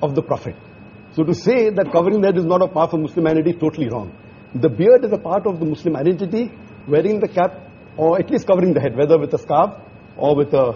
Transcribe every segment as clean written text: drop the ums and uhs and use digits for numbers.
of the Prophet. So to say that covering the head is not a part of Muslim identity is totally wrong. The beard is a part of the Muslim identity. Wearing the cap, or at least covering the head, whether with a scarf or with a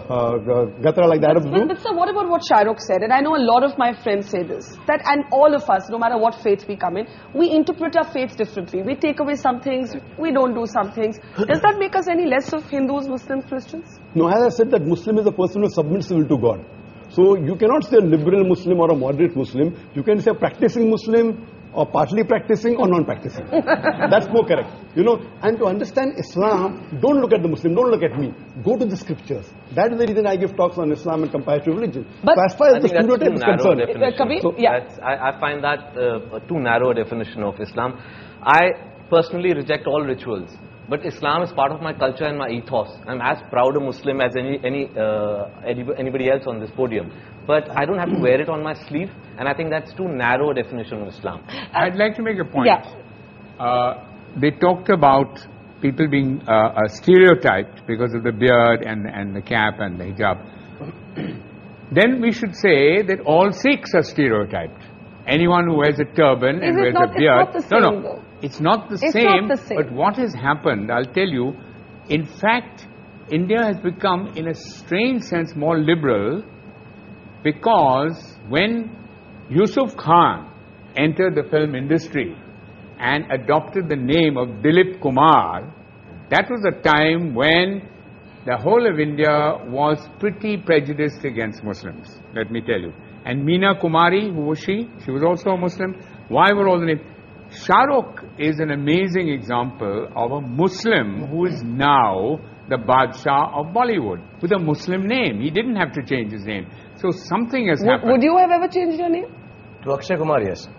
gatra like the Arabs do. But sir, what about what Shah Rukh said? And I know a lot of my friends say this, that and all of us, no matter what faith we come in, we interpret our faith differently. We take away some things, we don't do some things. Does that make us any less of Hindus, Muslims, Christians? No, as I said, that Muslim is a person who submits his will to God. So you cannot say a liberal Muslim or a moderate Muslim. You can say a practicing Muslim, or partly practicing or non-practicing. That's more correct. You know, and to understand Islam, don't look at the Muslim, don't look at me. Go to the scriptures. That is the reason I give talks on Islam and comparative religion. But so as far as the stereotype is concerned, I find that too narrow a definition of Islam. I personally reject all rituals. But Islam is part of my culture and my ethos. I'm as proud a Muslim as anybody else on this podium. But I don't have to wear it on my sleeve, and I think that's too narrow a definition of Islam. I'd like to make a point. Yeah. They talked about people being stereotyped because of the beard and the cap and the hijab. Then we should say that all Sikhs are stereotyped. Anyone who wears a turban and wears a beard. It's not the same, though. It's not the It's same. not the same. But what has happened, I'll tell you, in fact, India has become, in a strange sense, more liberal, because when Yusuf Khan entered the film industry and adopted the name of Dilip Kumar, that was a time when the whole of India was pretty prejudiced against Muslims, let me tell you. And Meena Kumari, who was she? She was also a Muslim. Why were all the names? Shah Rukh is an amazing example of a Muslim who is now the Badshah of Bollywood with a Muslim name. He didn't have to change his name. So something has happened. Would you have ever changed your name? To Akshay Kumar, yes.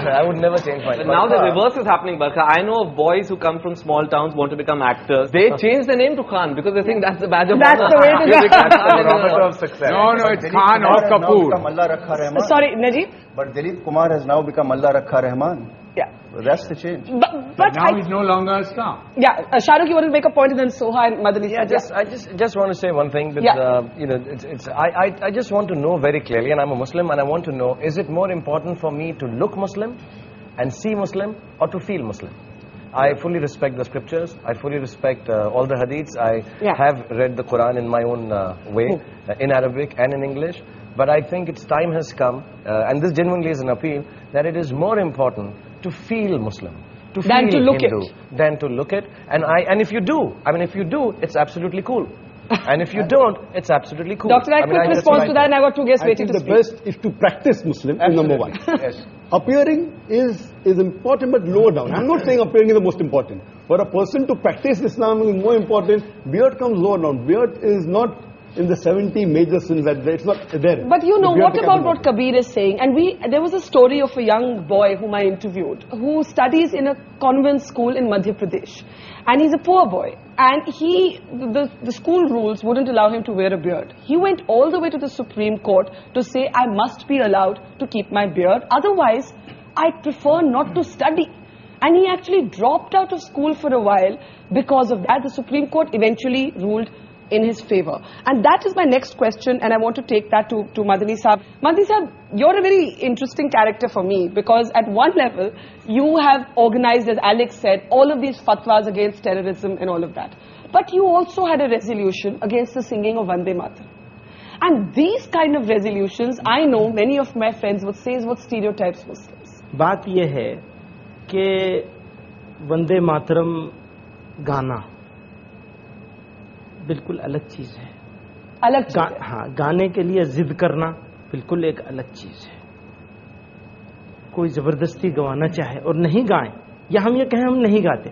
I would never change my name. But now the reverse is happening, Barkha. I know of boys who come from small towns, want to become actors. They change their name to Khan because they think that's the badge of honor. That's the way to go. Barometer of success. No, it's Khan or Kapoor. Sorry, Najib? But Dilip Kumar has now become Allah Rakha Rahman. Yeah. So that's the change. But now he's no longer a star. Yeah, Shah Rukh, you want to make a point, and then Soha and Madani. I just want to say one thing. That, you know, I just want to know very clearly, and I'm a Muslim, and I want to know: is it more important for me to look Muslim and see Muslim, or to feel Muslim? I fully respect the scriptures. I fully respect all the hadiths. I have read the Quran in my own way, in Arabic and in English. But I think its time has come, and this genuinely is an appeal, that it is more important to feel Muslim, to feel Hindu, than to look it. And if you do, if you do, it's absolutely cool. And if you don't, it's absolutely cool. Dr. I quick response to that, and I've got 2 guests waiting to speak. The best is to practice Muslim is number one. Yes. Appearing is important, but lower down. I'm not saying appearing is the most important. For a person to practice Islam is more important. Beard comes lower down. Beard is not in the 70 major sins that it's not there. But you know, what about what Kabir is saying? And there was a story of a young boy whom I interviewed, who studies in a convent school in Madhya Pradesh. And he's a poor boy. And the school rules wouldn't allow him to wear a beard. He went all the way to the Supreme Court to say, I must be allowed to keep my beard. Otherwise, I prefer not to study. And he actually dropped out of school for a while because of that. The Supreme Court eventually ruled in his favor. And that is my next question, and I want to take that to Madani Saab. Madani Saab, you're a very interesting character for me, because at one level, you have organized, as Alex said, all of these fatwas against terrorism and all of that. But you also had a resolution against the singing of Vande Mataram. And these kind of resolutions, I know many of my friends would say is what stereotypes Muslims. बात ये है कि वंदे मातरम गाना बिल्कुल अलग चीज है। अलग चीज है। हाँ, गाने के लिए जिद करना बिल्कुल एक अलग चीज है। कोई जबरदस्ती गवाना चाहे और नहीं गाएं, या हम ये कहें हम नहीं गाते,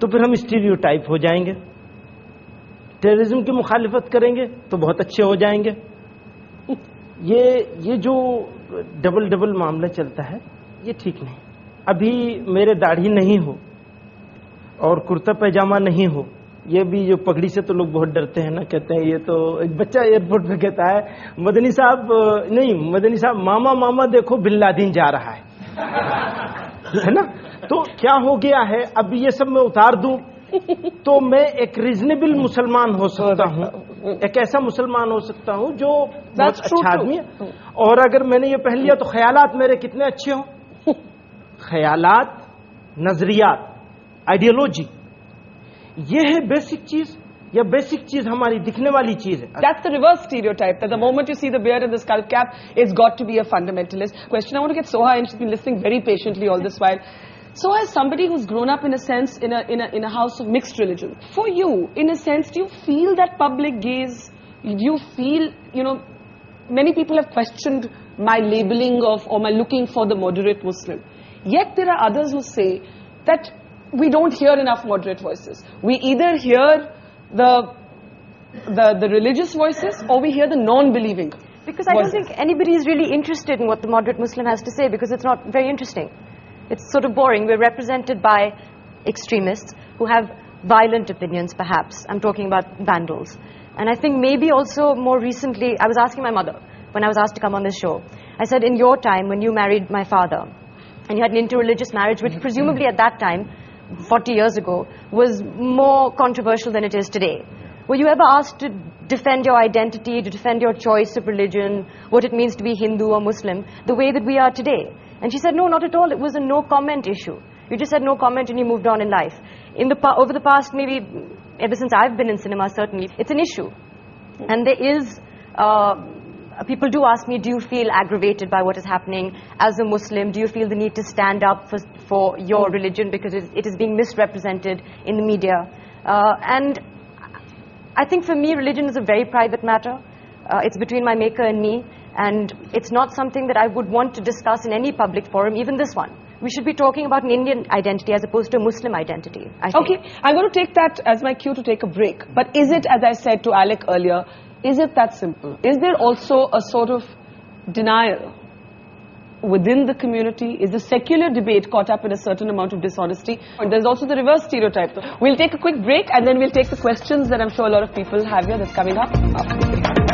तो फिर हम स्टीरियोटाइप हो जाएंगे। टेररिज्म की मुखालिफत करेंगे तो बहुत अच्छे हो जाएंगे। ये जो डबल मामला चलता है, ये ठीक नहीं। अभी मेरे दाढ़ी नहीं हो और कुर्ता पैजामा नहीं हो, ये भी जो पगड़ी से तो लोग बहुत डरते हैं ना, कहते हैं ये तो एक बच्चा एयरपोर्ट पे कहता है मदनी साहब मामा मामा देखो बिन लादेन जा रहा है ना। तो क्या हो गया है, अब ये सब मैं उतार दूं तो मैं एक रीजनेबल मुसलमान हो सकता हूं, एक ऐसा मुसलमान हो सकता हूं जो बहुत That's true अच्छा too. आदमी है, और अगर मैंने ये पहन लिया तो ख्यालात मेरे कितने अच्छे हों। ख्यालात, नजरियात, आइडियोलॉजी, ये है बेसिक चीज, या बेसिक चीज हमारी दिखने वाली चीज है। That's the reverse stereotype, that the moment you see the beard and the skull cap, it's got to be a fundamentalist. Question, I want to get Soha in. She's been listening very patiently all this while. Soha, as somebody who's grown up in a sense in a house of mixed religion, for you, in a sense, do you feel that public gaze? Do you feel, you know, many people have questioned my labeling of, or my looking for the moderate Muslim. Yet there are others who say that we don't hear enough moderate voices. We either hear the religious voices, or we hear the non-believing. Because I don't think anybody is really interested in what the moderate Muslim has to say, because it's not very interesting. It's sort of boring. We're represented by extremists who have violent opinions, perhaps. I'm talking about vandals. And I think maybe also more recently, I was asking my mother when I was asked to come on this show. I said, in your time when you married my father and you had an interreligious marriage, which presumably at that time, 40 years ago, was more controversial than it is today. Were you ever asked to defend your identity, to defend your choice of religion, what it means to be Hindu or Muslim, the way that we are today? And she said, no, not at all. It was a no-comment issue. You just said no comment and you moved on in life. Over the past, maybe ever since I've been in cinema, certainly, it's an issue. And there is... people do ask me, do you feel aggravated by what is happening as a Muslim? Do you feel the need to stand up for your religion because it is being misrepresented in the media? And I think for me, religion is a very private matter. It's between my maker and me, and it's not something that I would want to discuss in any public forum, even this one. We should be talking about an Indian identity as opposed to a Muslim identity, I think. Okay, I'm going to take that as my cue to take a break. But is it, as I said to Alec earlier, is it that simple? Is there also a sort of denial within the community? Is the secular debate caught up in a certain amount of dishonesty? And there's also the reverse stereotype. We'll take a quick break and then we'll take the questions that I'm sure a lot of people have here that's coming up after the break.